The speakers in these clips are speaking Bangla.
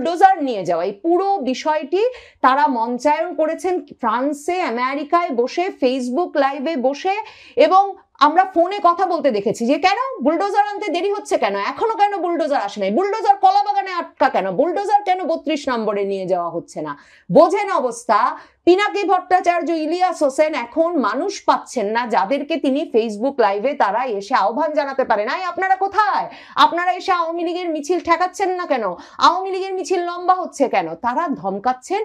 বুলডোজার নিয়ে যাওয়া এই পুরো বিষয়টি তারা মঞ্চায়ন করেছেন ফ্রান্সে, আমেরিকায় বসে, ফেসবুক লাইভে বসে, এবং আমরা ফোনে কথা বলতে দেখেছি যে কেন বুলডোজার আনতে দেরি হচ্ছে, কেন এখনো কেন বুলডোজার আসে নাই, বুলডোজার কলা বাগানে আটকা কেন, বুলডোজার কেন 32 নম্বরে নিয়ে যাওয়া হচ্ছে না। বোঝেন অবস্থা। পিনাকি ভট্টাচার্য, ইলিয়াস হোসেন এখন মানুষ পাচ্ছেন না যাদেরকে তিনি ফেসবুক লাইভে তারা এসে আহ্বান জানাতে পারে না। আপনারা কোথায়? আপনারা এসে আওয়ামী লীগের মিছিল ঠেকাচ্ছেন না কেন? আওয়ামী লীগের মিছিল লম্বা হচ্ছে কেন? তারা ধমকাচ্ছেন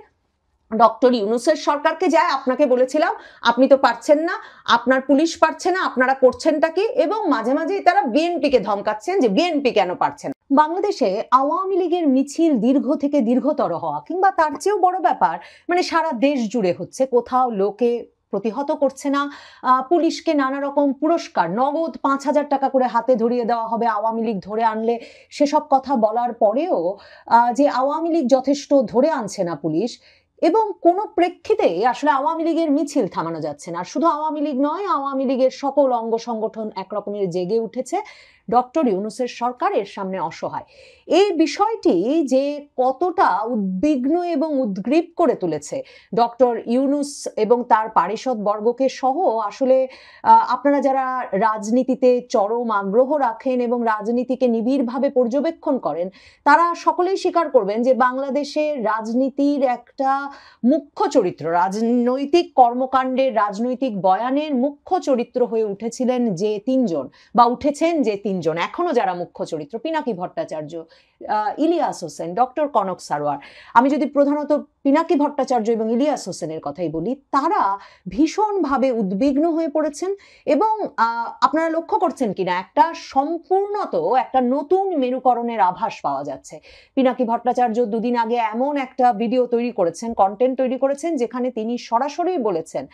ডক্টর ইউনূসের সরকারকে। যায় আপনাকে বলেছিলাম আপনি তো পারছেন না, আপনার পুলিশ পারছে না, আপনারা করছেনটা কি? এবং মাঝে মাঝেই তারা বিএনপিকে ধমকাচ্ছেন যে বিএনপি কেন পারছে না। বাংলাদেশে আওয়ামী লীগের মিছিল দীর্ঘ থেকে দীর্ঘতর হওয়া কিংবা তার চেয়েও বড় ব্যাপার, মানে সারা দেশ জুড়ে হচ্ছে, কোথাও লোকে প্রতিহত করছে না, পুলিশকে নানা রকম পুরস্কার, নগদ 5,000 টাকা করে হাতে ধরিয়ে দেওয়া হবে আওয়ামী লীগ ধরে আনলে, সেসব কথা বলার পরেও যে আওয়ামী লীগ যথেষ্ট ধরে আনছে না পুলিশ, এবং কোনো প্রেক্ষিতে আসলে আওয়ামী লীগের মিছিল থামানো যাচ্ছে না। শুধু আওয়ামী লীগ নয়, আওয়ামী লীগের সকল অঙ্গ সংগঠন একরকমের জেগে উঠেছে। ডক্টর ইউনূসের সরকার এর সামনে অসহায়। এই বিষয়টি যে কতটা উদ্বিগ্ন এবং উদ্গ্রীব করে তুলেছে ডক্টর ইউনূস এবং তার পারিষদ বর্গকে সহ, আসলে আপনারা যারা রাজনীতিতে চরম আগ্রহ রাখেন এবং রাজনীতিকে নিবিড়ভাবে পর্যবেক্ষণ করেন, তারা সকলেই স্বীকার করবেন যে বাংলাদেশের রাজনীতির একটা মুখ্য চরিত্র, রাজনৈতিক কর্মকাণ্ডের, রাজনৈতিক বয়ানের মুখ্য চরিত্র হয়ে উঠেছিলেন যে তিনজন, বা উঠেছেন যে তিনজন, এখনো যারা মুখ্য চরিত্র, পিনাকি ভট্টাচার্য, ইলিয়াস হোসেন, ডক্টর কনক সারোয়ার। আমি যদি প্রধানত পিনাকি ভট্টাচার্য এবং ইলিয়াস হোসেনের কথাই বলি, তারা ভীষণভাবে উদ্বিগ্ন হয়ে পড়েছেন। এবং আপনারা লক্ষ্য করছেন কিনা, একটা সম্পূর্ণত একটা নতুন মেরুকরণের আভাস পাওয়া যাচ্ছে। পিনাকি ভট্টাচার্য দুদিন আগে এমন একটা ভিডিও তৈরি করেছেন, কন্টেন্ট তৈরি করেছেন, যেখানে তিনি সরাসরি বলেছেন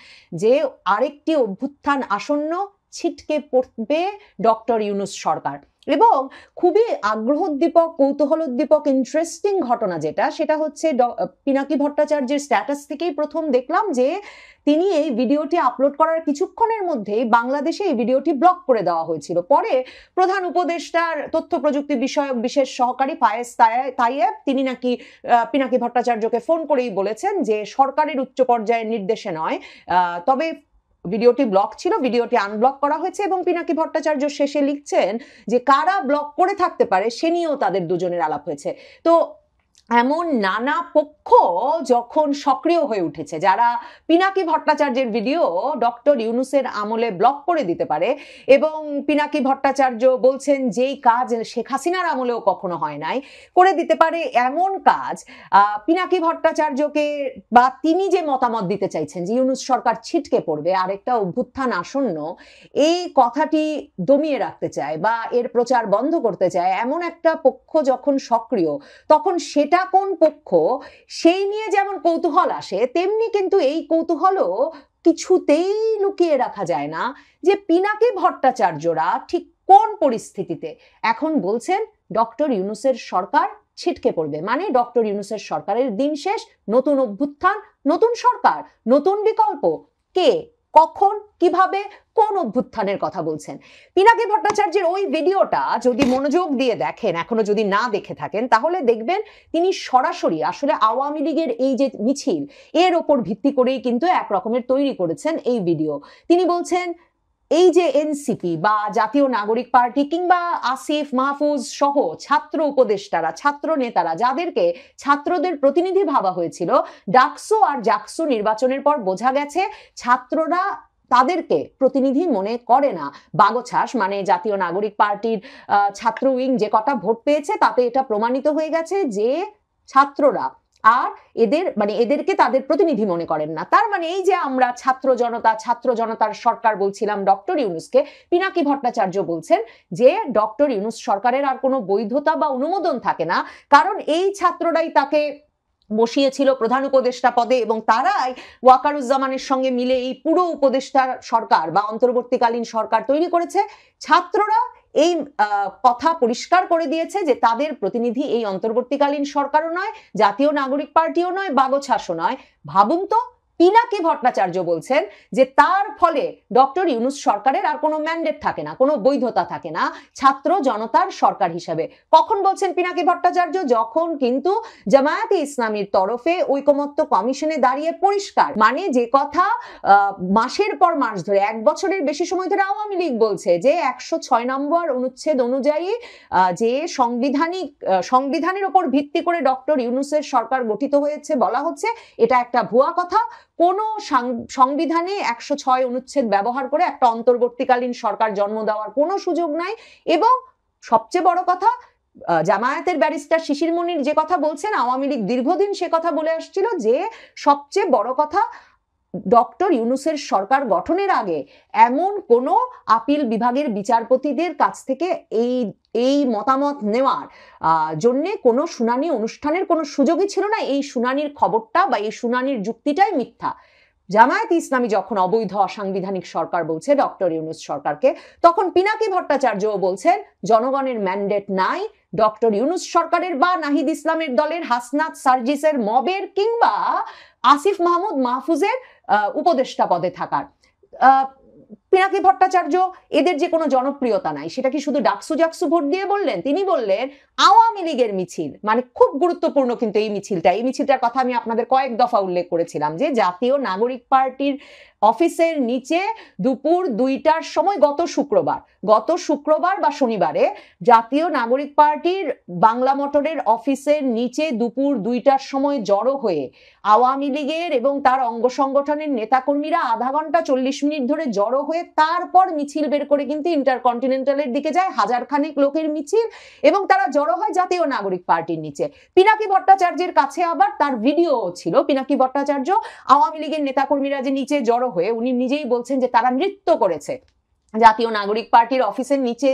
যে আরেকটি অভ্যুত্থান আসন্ন, ছিটকে পড়বে ডক্টর ইউনূস সরকার। এবং খুবই আগ্রহোদ্দীপক, কৌতূহলোদ্দীপক, ইন্টারেস্টিং ঘটনা যেটা, সেটা হচ্ছে পিনাকি ভট্টাচার্যের স্ট্যাটাস থেকেই প্রথম দেখলাম যে তিনি এই ভিডিওটি আপলোড করার কিছুক্ষণের মধ্যেই বাংলাদেশে এই ভিডিওটি ব্লক করে দেওয়া হয়েছিল। পরে প্রধান উপদেষ্টার তথ্য প্রযুক্তি বিষয়ক বিশেষ সহকারী ফায়েজ তাইয়েব, তিনি নাকি পিনাকি ভট্টাচার্যকে ফোন করেই বলেছেন যে সরকারের উচ্চ পর্যায়ের নির্দেশে নয়, তবে ভিডিওটি ব্লক ছিল, ভিডিওটি আনব্লক করা হয়েছে। এবং পিনাকি ভট্টাচার্য শেষে লিখছেন যে কারা ব্লক করে থাকতে পারে সে নিয়েও তাদের দুজনের আলাপ হয়েছে। তো এমন নানা পক্ষ যখন সক্রিয় হয়ে উঠেছে, যারা পিনাকি ভট্টাচার্যের ভিডিও ডক্টর ইউনূসের আমলে ব্লক করে দিতে পারে, এবং পিনাকি ভট্টাচার্য বলছেন যেই কাজ শেখ হাসিনার আমলেও কখনো হয় নাই, করে দিতে পারে এমন কাজ পিনাকি ভট্টাচার্যকে, বা তিনি যে মতামত দিতে চাইছেন যে ইউনূস সরকার ছিটকে পড়বে, আরেকটা অভ্যুত্থান আসন্ন, এই কথাটি দমিয়ে রাখতে চায় বা এর প্রচার বন্ধ করতে চায়, এমন একটা পক্ষ যখন সক্রিয়, তখন সেটা কোন পক্ষ সেই নিয়ে যেমন কৌতূহল আসে, তেমনি কিন্তু এই কৌতূহলও কিছুতেই লুকিয়ে রাখা যায় না যে পিনাকি ভট্টাচার্যরা ঠিক কোন পরিস্থিতিতে এখন বলছেন ডক্টর ইউনূসের সরকার ছিটকে পড়বে, মানে ডক্টর ইউনূসের সরকারের দিন শেষ, নতুন অভ্যুত্থান, নতুন সরকার, নতুন বিকল্প। কে, কখন, কিভাবে, কোন অভ্যুত্থানের কথা বলছেন? পিনাকি ভট্টাচার্যের ওই ভিডিওটা যদি মনোযোগ দিয়ে দেখেন, এখনো যদি না দেখে থাকেন, তাহলে দেখবেন তিনি সরাসরি আসলে আওয়ামী লীগের এই যে মিছিল, এর ওপর ভিত্তি করেই কিন্তু এক রকমের তৈরি করেছেন এই ভিডিও। তিনি বলছেন এই যে এনসিপি বা জাতীয় নাগরিক পার্টি কিংবা আসিফ মাহফুজ সহ ছাত্র উপদেষ্টারা, ছাত্র নেতারা, যাদেরকে ছাত্রদের প্রতিনিধি ভাবা হয়েছিল, ডাকসু আর জাকসু নির্বাচনের পর বোঝা গেছে ছাত্ররা তাদেরকে প্রতিনিধি মনে করে না। বাগছাস মানে জাতীয় নাগরিক পার্টির ছাত্র উইং যে কটা ভোট পেয়েছে, তাতে এটা প্রমাণিত হয়ে গেছে যে ছাত্ররা আর এদেরকে তাদের প্রতিনিধি মনে করেন না। তার মানে এই যে আমরা ছাত্র জনতার সরকার বলছিলাম ডক্টর ইউনূসকে, পিনাকি ভট্টাচার্য বলছেন যে ডক্টর ইউনূস সরকারের আর কোনো বৈধতা বা অনুমোদন থাকে না, কারণ এই ছাত্ররাই তাকে বসিয়েছিল প্রধান উপদেষ্টা পদে, এবং তারাই ওয়াকারুজ্জামানের সঙ্গে মিলে এই পুরো উপদেষ্টা সরকার বা অন্তর্বর্তীকালীন সরকার তৈরি করেছে। ছাত্ররা এই কথা পরিষ্কার করে দিয়েছে যে তাদের প্রতিনিধি এই অন্তর্বর্তীকালীন সরকারও নয়, জাতীয় নাগরিক পার্টিও নয়, বাগছাসও নয়। ভাবুন তো পিনাকি ভট্টাচার্য বলছেন যে তার ফলে ডক্টর ইউনূস সরকারের আর কোনো ম্যান্ডেট থাকে না, কোনো বৈধতা থাকে না ছাত্র জনতার সরকার হিসেবে। কখন বলছেন পিনাকি ভট্টাচার্য? যখন কিন্তু জামায়াতে ইসলামীর তরফে ঐকমত্য কমিশনে দাঁড়িয়ে পরিষ্কার, মানে যে কথা মাসের পর মাস ধরে, 1 বছরের বেশি সময় ধরে আওয়ামী লীগ বলছে যে 106 নম্বর অনুচ্ছেদ অনুযায়ী যে সংবিধানের উপর ভিত্তি করে ডক্টর ইউনূসের সরকার গঠিত হয়েছে বলা হচ্ছে, এটা একটা ভুয়া কথা। কোন সংবিধানে 106 অনুচ্ছেদ ব্যবহার করে একটা অন্তর্বর্তীকালীন সরকার জন্ম দেওয়ার কোনো সুযোগ নাই। এবং সবচেয়ে বড় কথা, জামায়াতের ব্যারিস্টার শিশির মনির যে কথা বলছেন, আওয়ামী লীগ দীর্ঘদিন সে কথা বলে আসছিল যে সবচেয়ে বড় কথা, ডক্টর ইউনূসের সরকার গঠনের আগে এমন কোন আপিল বিভাগের বিচারপতিদের কাছ থেকে এই মতামত নেওয়ার জন্য কোনো শুনানি অনুষ্ঠানের কোনো সুযোগই ছিল না। এই শুনানির খবরটা বা এই শুনানির যুক্তিটাই মিথ্যা। জামায়াত ইসলামী যখন অবৈধ অসাংবিধানিক সরকার বলছে ডক্টর ইউনূস সরকারকে, তখন পিনাকি ভট্টাচার্যও বলছেন জনগণের ম্যান্ডেট নাই ডক্টর ইউনূস সরকারের বা নাহিদ ইসলামের দলের হাসনাত সার্জিসের মবের কিংবা আসিফ মাহমুদ মাহফুজের উপদেষ্টা পদে থাকার। পিনাকি ভট্টাচার্য এদের যে কোনো জনপ্রিয়তা নাই, সেটা কি শুধু ডাকসু ভোট দিয়ে বললেন? তিনি বললেন আওয়ামী লীগের মিছিল, মানে খুব গুরুত্বপূর্ণ কিন্তু এই মিছিলটার কথা আমি আপনাদের কয়েক দফা উল্লেখ করেছিলাম যে জাতীয় নাগরিক পার্টির অফিসের নিচে দুপুর 2টার সময় গত শুক্রবার বা শনিবারে জাতীয় নাগরিক পার্টির বাংলা মোটরের অফিসের নিচে দুপুর 2টার সময় জড়ো হয়ে আওয়ামী লীগের এবং তার অঙ্গ সংগঠনের নেতাকর্মীরা আধা ঘন্টা 40 মিনিট ধরে জড়ো হয়ে তারপর মিছিল বের করে কিন্তু ইন্টারকন্টিনেন্টালের দিকে যায়, 1000 লোকের মিছিল, এবং তারা জড়ো হয় জাতীয় নাগরিক পার্টির নিচে। পিনাকি ভট্টাচার্যের কাছে আবার তার ভিডিও ছিল। পিনাকি ভট্টাচার্য আওয়ামী লীগের নেতাকর্মীরা যে নিচে জড়ো হয়ে, উনি নিজেই বলছেন যে তারা নৃত্য করেছে জাতীয় নাগরিক পার্টির অফিসের নিচে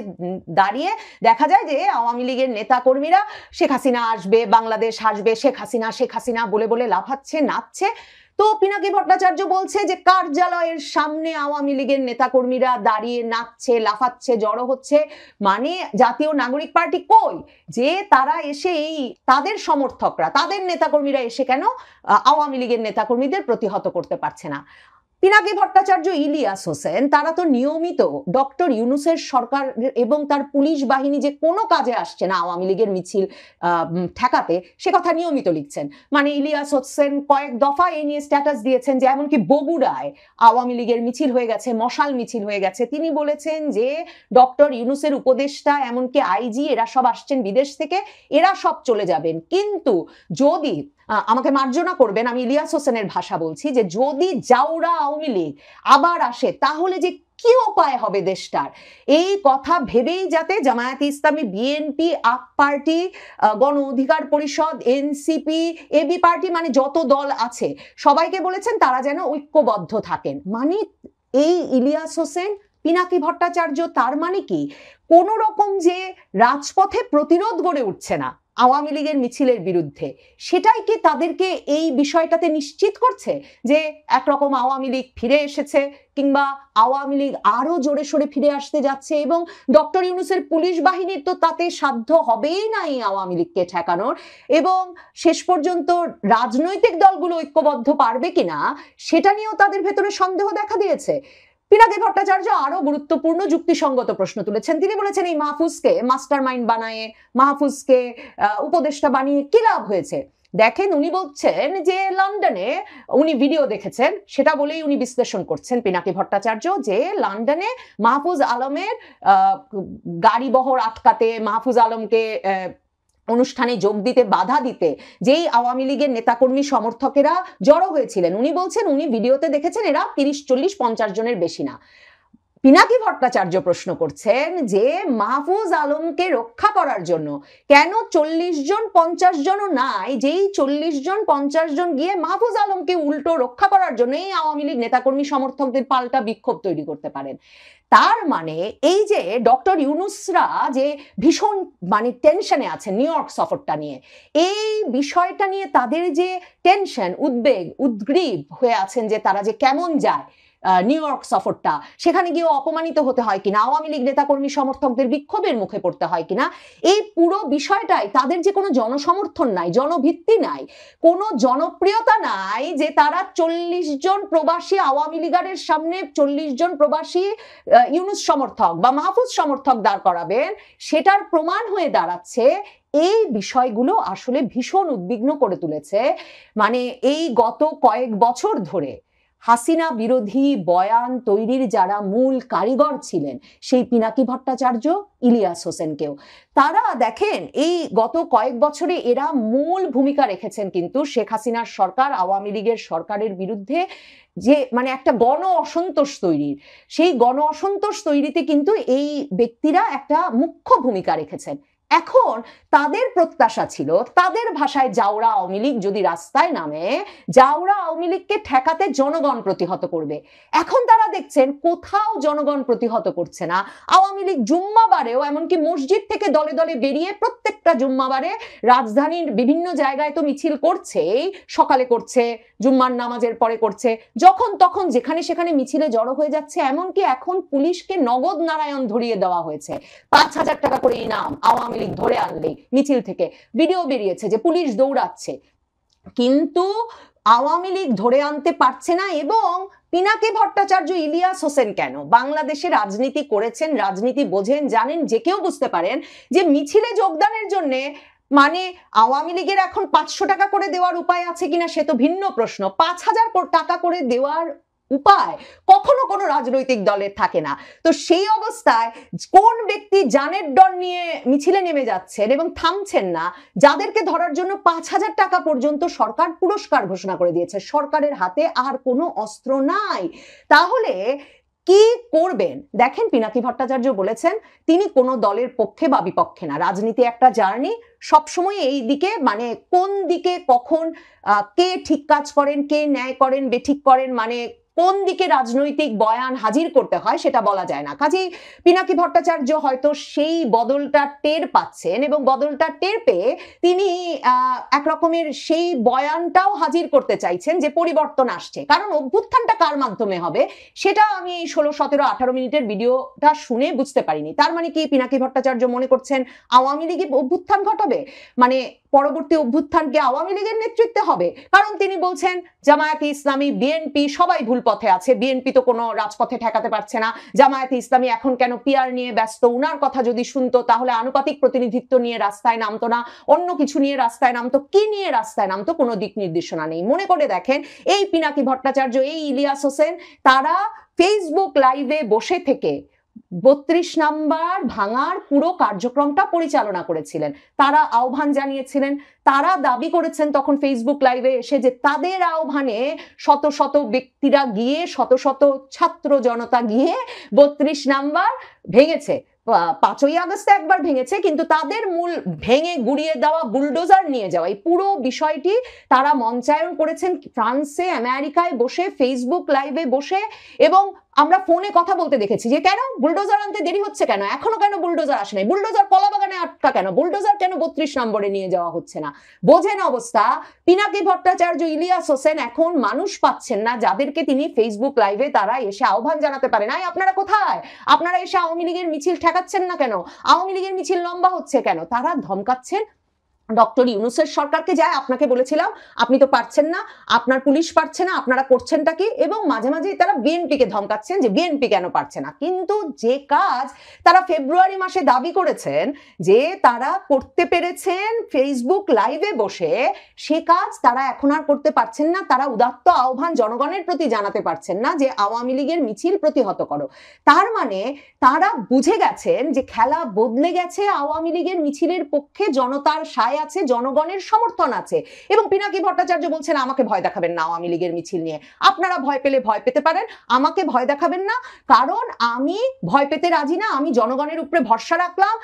দাঁড়িয়ে। দেখা যায় যে আওয়ামী লীগের নেতা কর্মীরা শেখ হাসিনা আসবে, বাংলাদেশ আসবে, শেখ হাসিনা বলে বলে লাফাচ্ছে, নাচছে। তো পিনাকি ভট্টাচার্য বলছে যে কার্যালয়ের সামনে আওয়ামী লীগের নেতাকর্মীরা দাঁড়িয়ে নাচছে, লাফাচ্ছে, জড়ো হচ্ছে, মানে জাতীয় নাগরিক পার্টি কই? যে তারা এসে তাদের সমর্থকরা, তাদের নেতাকর্মীরা এসে কেন আওয়ামী লীগের নেতাকর্মীদের প্রতিহত করতে পারছে না? পিনাকি ভট্টাচার্য, ইলিয়াস হোসেন, তারা তো নিয়মিত ডক্টর ইউনূসের সরকার এবং তার পুলিশ বাহিনী যে কোনো কাজে আসছে না আওয়ামী লীগের মিছিল ঠেকাতে, সে কথা নিয়মিত লিখছেন। মানে ইলিয়াস হোসেন কয়েক দফা এই নিয়ে স্ট্যাটাস দিয়েছেন যে এমনকি বগুড়ায় আওয়ামী লীগের মিছিল হয়ে গেছে, মশাল মিছিল হয়ে গেছে। তিনি বলেছেন যে ডক্টর ইউনূসের উপদেষ্টা, এমনকি আইজি, এরা সব আসছেন বিদেশ থেকে, এরা সব চলে যাবেন। কিন্তু যদি, আমাকে মার্জনা করবেন, আমি ইলিয়াস হোসেনের ভাষা বলছি, যে যদি জাউরা আওয়ামী লীগ আবার আসে তাহলে যে কি উপায় হবে দেশটার, এই কথা ভেবেই যাতে জামায়াতে ইসলামী, BNP, up party, Gono Odhikar পরিষদ, এনসিপি, এবি পার্টি, মানে যত দল আছে সবাইকে বলেছেন তারা যেন ঐক্যবদ্ধ থাকেন। মানে এই ইলিয়াস হোসেন, পিনাকি ভট্টাচার্য, তার মানে কি কোন রকম যে রাজপথে প্রতিরোধ গড়ে উঠছে না আওয়ামী লীগের মিছিলের বিরুদ্ধে, সেটাই কি তাদেরকে এই বিষয়টাতে নিশ্চিত করছে যে একরকম আওয়ামী লীগ ফিরে এসেছে, কিংবা আওয়ামী লীগ আরো জোরে সোরে ফিরে আসতে যাচ্ছে? এবং ডক্টর ইউনূসের পুলিশ বাহিনীর তো তাতে সাধ্য হবেই না এই আওয়ামী লীগকে ঠেকানোর, এবং শেষ পর্যন্ত রাজনৈতিক দলগুলো ঐক্যবদ্ধ পারবে কিনা সেটা নিয়েও তাদের ভেতরে সন্দেহ দেখা দিয়েছে। পিনাকি ভট্টাচার্য আরো গুরুত্বপূর্ণ যুক্তিসঙ্গত প্রশ্ন তুলেছেন। তিনি বলেছেন এই মাহফুজকে মাস্টার মাইন্ড বানায়, মাহফুজকে উপদেষ্টা বানিয়ে কি লাভ হয়েছে? দেখেন, উনি বলছেন যে লন্ডনে উনি ভিডিও দেখেছেন, সেটা বলেই উনি বিশ্লেষণ করছেন পিনাকি ভট্টাচার্য, যে লন্ডনে মাহফুজ আলমের গাড়ি বহর আটকাতে, মাহফুজ আলমকে অনুষ্ঠানে যোগ দিতে বাধা দিতে যেই আওয়ামী লীগের নেতাকর্মী সমর্থকেরা জড়ো হয়েছিলেন, উনি বলছেন উনি ভিডিওতে দেখেছেন এরা 30, 40, 50 জনের বেশি না। পিনাকি ভট্টাচার্য প্রশ্ন করছেন যে মাহফুজ আলমকে রক্ষা করার জন্য কেন 40 জন 50 জনও নাই, যেই 40 জন 50 জন গিয়ে মাহফুজ আলমকে উল্টো রক্ষা করার জন্য এই আওয়ামী লীগ নেতাকর্মী সমর্থকদের পাল্টা বিক্ষোভ তৈরি করতে পারেন। তার মানে এই যে ডক্টর ইউনূসরা যে ভীষণ মানে টেনশনে আছেন নিউ ইয়র্ক সফরটা নিয়ে, এই বিষয়টা নিয়ে তাদের যে টেনশন, উদ্বেগ, উদ্গ্রীব হয়ে আছেন যে তারা যে কেমন যায়, নিউ ইয়র্ক সফরটা, সেখানে গিয়ে অপমানিত হতে হয় কিনা, আওয়ামী লীগ নেতাকর্মী সমর্থকদের বিক্ষোভের মুখে পড়তে হয় কিনা, এই পুরো বিষয়টাই তাদের যে কোনো জনসমর্থন নাই, জনভিত্তি নাই, কোনো জনপ্রিয়তা নাই, যে তারা 40 জন প্রবাসী আওয়ামী লীগারের সামনে 40 জন প্রবাসী ইউনূস সমর্থক বা মাহফুজ সমর্থক দাঁড় করাবেন, সেটার প্রমাণ হয়ে দাঁড়াচ্ছে। এই বিষয়গুলো আসলে ভীষণ উদ্বিগ্ন করে তুলেছে। মানে এই গত কয়েক বছর ধরে হাসিনা বিরোধী বয়ান তৈরির যারা মূল কারিগর ছিলেন, সেই পিনাকি ভট্টাচার্য, ইলিয়াস হোসেনকেও, তারা দেখেন এই গত কয়েক বছরে এরা মূল ভূমিকা রেখেছেন কিন্তু শেখ হাসিনার সরকার, আওয়ামী লীগের সরকারের বিরুদ্ধে যে মানে একটা গণ অসন্তোষ তৈরির, সেই গণ অসন্তোষ তৈরিতে কিন্তু এই ব্যক্তিরা একটা মুখ্য ভূমিকা রেখেছেন। এখন তাদের প্রত্যাশা ছিল, তাদের ভাষায় জাউরা আওয়ামী লীগ যদি রাস্তায় নামে, জাউরা আওয়ামী লীগকে ঠেকাতে জনগণ প্রতিহত করবে। এখন তারা দেখছেন কোথাও জনগণ প্রতিহত করছে না। আওয়ামী লীগ জুম্মাবারেও, এমনকি মসজিদ থেকে দলে দলে বেরিয়ে প্রত্যেকটা জুম্মাবারে রাজধানীর বিভিন্ন জায়গায় তো মিছিল করছেই, সকালে করছে, জুম্মার নামাজের পরে করছে, যখন তখন যেখানে সেখানে মিছিলে জড়ো হয়ে যাচ্ছে। এমনকি এখন পুলিশকে নগদ নারায়ণ ধরিয়ে দেওয়া হয়েছে, 5,000 টাকা করে ইনাম আওয়ামী লীগ ধরে আনলেই। মিছিল থেকে ভিডিও বেরিয়েছে যে পুলিশ দৌড়াচ্ছে, কিন্তু আওয়ামী লীগ ধরে আনতে পারছে না। এবং পিনাকি ভট্টাচার্য, ইলিয়াস হোসেন কেন বাংলাদেশে রাজনীতি করেছেন, রাজনীতি বোঝেন, জানেন, যে কেউ বুঝতে পারেন যে মিছিলে যোগদানের জন্য মানে আওয়ামী লীগের এখন 500 টাকা করে দেওয়ার উপায় আছে কিনা সে তো ভিন্ন প্রশ্ন, 5,000 টাকা করে দেওয়ার উপায় কখনো কোনো রাজনৈতিক দলের থাকে না। তো সেই অবস্থায় কোন ব্যক্তি জানের ডর নিয়ে মিছিলে নেমে যাচ্ছেন এবং থামছেন না, যাদেরকে ধরার জন্য 5,000 টাকা পর্যন্ত সরকার পুরস্কার ঘোষণা করে দিয়েছে, সরকারের হাতে আর কোনো অস্ত্র নাই, তাহলে কি করবেন? দেখেন, পিনাকি ভট্টাচার্য বলেছেন তিনি কোনো দলের পক্ষে বা বিপক্ষে না, রাজনীতি একটা জার্নি, সবসময় এই দিকে মানে কোন দিকে কখন কে ঠিক কাজ করেন, কে ন্যায় করেন, বেঠিক করেন, মানে কোন দিকে রাজনৈতিক বয়ান হাজির করতে হয় সেটা বলা যায় না। কাজেই পিনাকি ভট্টাচার্য হয়তো সেই বদলটা টের পাচ্ছেন এবং বদলটা টের পেয়ে তিনি এক রকমের সেই বয়ানটাও হাজির করতে চাইছেন যে পরিবর্তন আসছে। কারণ অভ্যুত্থানটা কার মাধ্যমে হবে সেটা আমি এই 16, 17, 18 মিনিটের ভিডিওটা শুনে বুঝতে পারিনি। তার মানে কি পিনাকি ভট্টাচার্য মনে করছেন আওয়ামী লীগ অভ্যুত্থান ঘটাবে, মানে পরবর্তী অভ্যুত্থানকে আওয়ামী লীগের নেতৃত্বে হবে? কারণ তিনি বলছেন জামায়াতে ইসলামী, বিএনপি সবাই ভুল পথে আছে, বিএনপি তো কোনো রাজপথে ঠেকাতে পারছে না, জামায়াতে ইসলামী এখন কেন পিআর নিয়ে ব্যস্ত, উনার কথা যদি শুনতো তাহলে আনুপাতিক প্রতিনিধিত্ব নিয়ে রাস্তায় নামতো না, অন্য কিছু নিয়ে রাস্তায় নামতো, কি নিয়ে রাস্তায় নামতো কোনো দিক নির্দেশনা নেই। মনে করে দেখেন এই পিনাকি ভট্টাচার্য, এই ইলিয়াস হোসেন, তারা ফেসবুক লাইভে বসে থেকে 32 নাম্বার ভাঙার পুরো কার্যক্রমটা পরিচালনা করেছিলেন, তারা আহ্বান জানিয়েছিলেন, তারা দাবি করেছেন তখন ফেসবুক লাইভে এসে যে তাদের আহ্বানে শত শত ব্যক্তিরা গিয়ে, শত শত ছাত্র জনতা গিয়ে 32 নাম্বার ভেঙেছে। 5ই আগস্টে একবার ভেঙেছে, কিন্তু তাদের মূল ভেঙে গুড়িয়ে দেওয়া, বুলডোজার নিয়ে যাওয়া, এই পুরো বিষয়টি তারা মঞ্চায়ন করেছেন ফ্রান্সে, আমেরিকায় বসে, ফেসবুক লাইভে বসে। এবং আমরা ফোনে কথা বলতে দেখেছি যে কেন বুলডোজার আনতে দেরি হচ্ছে, কেন এখনো কেন বুলডোজার আসে নাই, বুলডোজার কলাবাগানে আটকা কেন, বুলডোজার কেন 32 নম্বরে নিয়ে যাওয়া হচ্ছে না। বোঝেন অবস্থা। পিনাকি ভট্টাচার্য, ইলিয়াস হোসেন এখন মানুষ পাচ্ছেন না যাদেরকে তিনি ফেসবুক লাইভে তারা এসে আহ্বান জানাতে পারে না, আপনারা কোথায়, আপনারা এসে আওয়ামী লীগের মিছিল ঠেকাচ্ছেন না কেন, আওয়ামী লীগের মিছিল লম্বা হচ্ছে কেন। তারা ধমকাচ্ছেন ডক্টর ইউনূসের সরকারকে, যায় আপনাকে বলেছিলাম আপনি তো পারছেন না, আপনার পুলিশ পারছে না, আপনারা করছেনটা কি। এবং মাঝে মাঝে তারা বিএনপিকে ধমকাচ্ছেন যে বিএনপি কেন পারছে না। কিন্তু যে কাজ তারা ফেব্রুয়ারি মাসে দাবি করেছেন যে তারা করতে পেরেছেন ফেসবুক লাইভে বসে, সে কাজ তারা এখন আর করতে পারছেন না। তারা উদাত্ত আহ্বান জনগণের প্রতি জানাতে পারছেন না যে আওয়ামী লীগের মিছিল প্রতিহত করো। তার মানে তারা বুঝে গেছেন যে খেলা বদলে গেছে, আওয়ামী লীগের মিছিলের পক্ষে জনতার সায় আছে, জনগণের সমর্থন আছে। এবং পিনাকি ভট্টাচার্য বলছেন আমাকে ভয় দেখাবেন না আওয়ামী লীগের মিছিল নিয়ে, আপনারা ভয় পেলে ভয় পেতে পারেন, আমাকে ভয় দেখাবেন না, কারণ আমি ভয় পেতে রাজি না, আমি জনগণের উপরে ভরসা রাখলাম।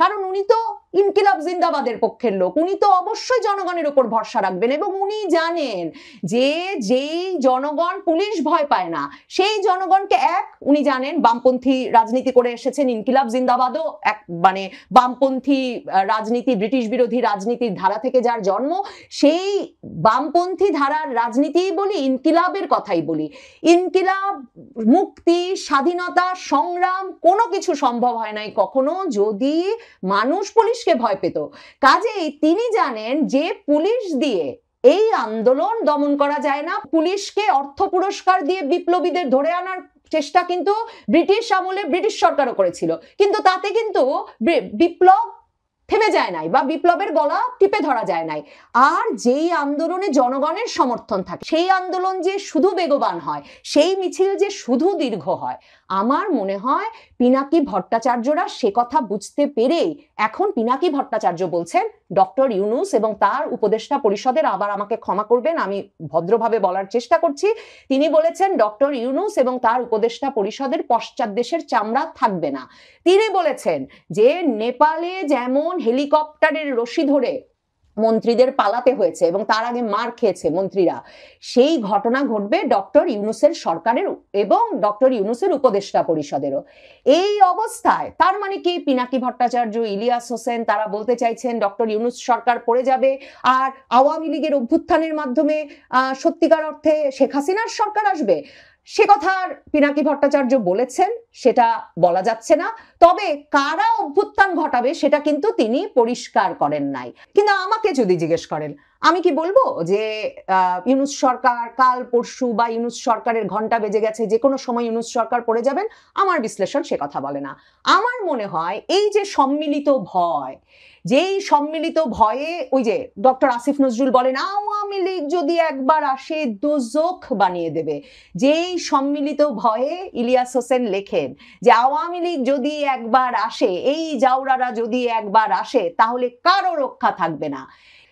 কারণ উনি তো ইনকিলাব জিন্দাবাদের পক্ষের লোক, উনি তো অবশ্যই জনগণের উপর ভরসা রাখবেন এবং উনি জানেন যে যেই জনগণ পুলিশ ভয় পায় না সেই জনগণকে উনি জানেন বামপন্থী রাজনীতি করে এসেছেন, ইনকিলাব জিন্দাবাদও এক মানে বামপন্থী রাজনীতি, ব্রিটিশ বিরোধী রাজনীতির ধারা থেকে যার জন্ম, সেই বামপন্থী ধারার রাজনীতি বলি, ইনকিলাবের কথাই বলি। ইনকিলাব, মুক্তি, স্বাধীনতা, সংগ্রাম কোনো কিছু সম্ভব হয় নাই কখনো যদি মানুষ পুলিশকে ভয় পেত। কাজেই তিনি জানেন যে পুলিশ দিয়ে এই আন্দোলন দমন করা যায় না। পুলিশকে অর্থ পুরস্কার দিয়ে বিপ্লবীদের ধরে আনার চেষ্টা কিন্তু ব্রিটিশ আমলে ব্রিটিশ সরকারও করেছিল, কিন্তু তাতে কিন্তু বিপ্লব থেমে যায় নাই বা বিপ্লবের গলা টিপে ধরা যায় নাই। আর যেই আন্দোলনে জনগণের সমর্থন থাকে সেই আন্দোলন যে শুধু বেগবান হয়, সেই মিছিল যে শুধু দীর্ঘ হয়, আমার মনে হয় পিনাকি ভট্টাচার্যরা সে কথা বুঝতে পেরেই এখন পিনাকি ভট্টাচার্য বলছেন ডক্টর ইউনূস এবং তার উপদেষ্টা পরিষদের, আবার আমাকে ক্ষমা করবেন আমি ভদ্রভাবে বলার চেষ্টা করছি, তিনি বলেছেন ডক্টর ইউনূস এবং তার উপদেষ্টা পরিষদের পশ্চাৎ দেশের চামড়া থাকবে না। তিনি বলেছেন যে নেপালে যেমন হেলিকপ্টারের রশি ধরে মন্ত্রীদের পালাতে হয়েছে এবং তার আগে মার খেয়েছে মন্ত্রীরা, সেই ঘটনা ঘটবে ডক্টর ইউনূসের সরকারের এবং ডক্টর ইউনূসের উপদেষ্টা পরিষদেরও। এই অবস্থায় তার মানে কি পিনাকি ভট্টাচার্য, ইলিয়াস হোসেন তারা বলতে চাইছেন ডক্টর ইউনূস সরকার পড়ে যাবে আর আওয়ামী লীগের অভ্যুত্থানের মাধ্যমে সত্যিকার অর্থে শেখ হাসিনার সরকার আসবে? সে কথা পিনাকি ভট্টাচার্য বলেছেন, সেটা বলা যাচ্ছে না। তবে কারা অভ্যুত্থান ঘটাবে সেটা কিন্তু তিনি পরিষ্কার করেন নাই। কিন্তু আমাকে যদি জিজ্ঞেস করেন, আমি কি বলবো যে ইউনূস সরকার কাল পরশু বা ইউনূস সরকারের ঘন্টা বেজে গেছে, যে কোনো সময় ইউনূস সরকার পড়ে যাবেন? আমার বিশ্লেষণ সে কথা বলে না। আমার মনে হয় এই যে সম্মিলিত ভয়, যেই সম্মিলিত ভয়ে ওই যে ডক্টর আসিফ নজরুল বলেন আওয়ামী লীগ যদি একবার আসে দোজখ বানিয়ে দেবে, যেই সম্মিলিত ভয়ে ইলিয়াস হোসেন লেখেন যে আওয়ামী লীগ যদি একবার আসে, এই জাউরারা যদি একবার আসে তাহলে কারো রক্ষা থাকবে না।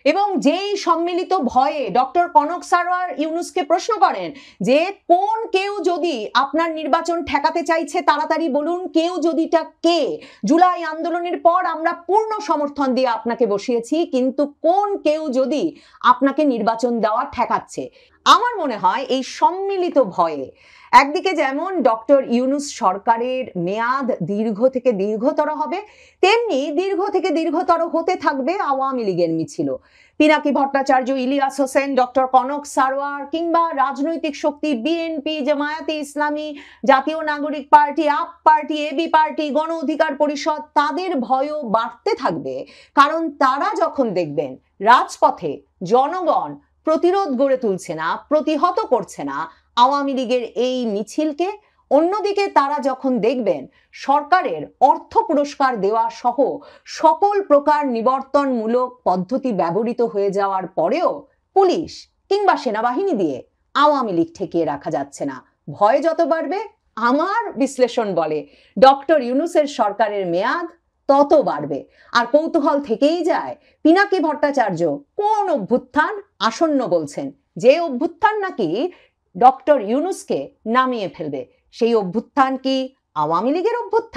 এবং যেই সম্মিলিত ভয়ে ডক্টর কনক সারোয়ার ইউনূসকে প্রশ্ন করেন যে কোন কেউ যদি আপনার নির্বাচন ঠেকাতে চাইছে তাড়াতাড়ি বলুন, কেউ যদিটা কে? জুলাই আন্দোলনের পর আমরা পূর্ণ সমর্থন দিয়ে আপনাকে বসিয়েছি, কিন্তু কোন কেউ যদি আপনাকে নির্বাচন দেওয়া ঠেকাচ্ছে? আমার মনে হয় এই সম্মিলিত ভয়ে একদিকে যেমন ডক্টর ইউনূস সরকারের মেয়াদ দীর্ঘ থেকে দীর্ঘতর হবে, তেমনি দীর্ঘ থেকে দীর্ঘতর হতে থাকবে আওয়ামী লীগের মিছিল। পিনাকি ভট্টাচার্য, ইলিয়াস হোসেন, ডক্টর কনক সারোয়ার কিংবা রাজনৈতিক শক্তি BNP, Jamaate Islami, Jatiya Nagorik party, Aap party, AB party, Gono Odhikar পরিষদ, তাদের ভয়ও বাড়তে থাকবে। কারণ তারা যখন দেখবেন রাজপথে জনগণ প্রতিরোধ গড়ে তুলছে না, প্রতিহত করছে না আওয়ামী লীগের এই মিছিলকে, অন্যদিকে তারা যখন দেখবেন সরকারের অর্থ পুরস্কার দেওয়া সহ সকল প্রকার নিবর্তনমূলক পদ্ধতি ব্যবহৃত হয়ে যাওয়ার পরেও পুলিশ কিংবা সেনাবাহিনী দিয়ে আওয়ামী লীগ ঠেকিয়ে রাখা যাচ্ছে না, ভয় যত বাড়বে আমার বিশ্লেষণ বলে ডক্টর ইউনূসের সরকারের মেয়াদ তত বাড়বে। আর কৌতূহল থেকেই যায় পিনাকি ভট্টাচার্য কোন অভ্যুত্থান আসন্ন বলছেন, যে অভ্যুত্থান নাকি ডক্টর ইউনূসকে নামিয়ে ফেলবে। সেই অভ্যুত্থান কি আওয়ামী লীগের অভ্যুত্থান?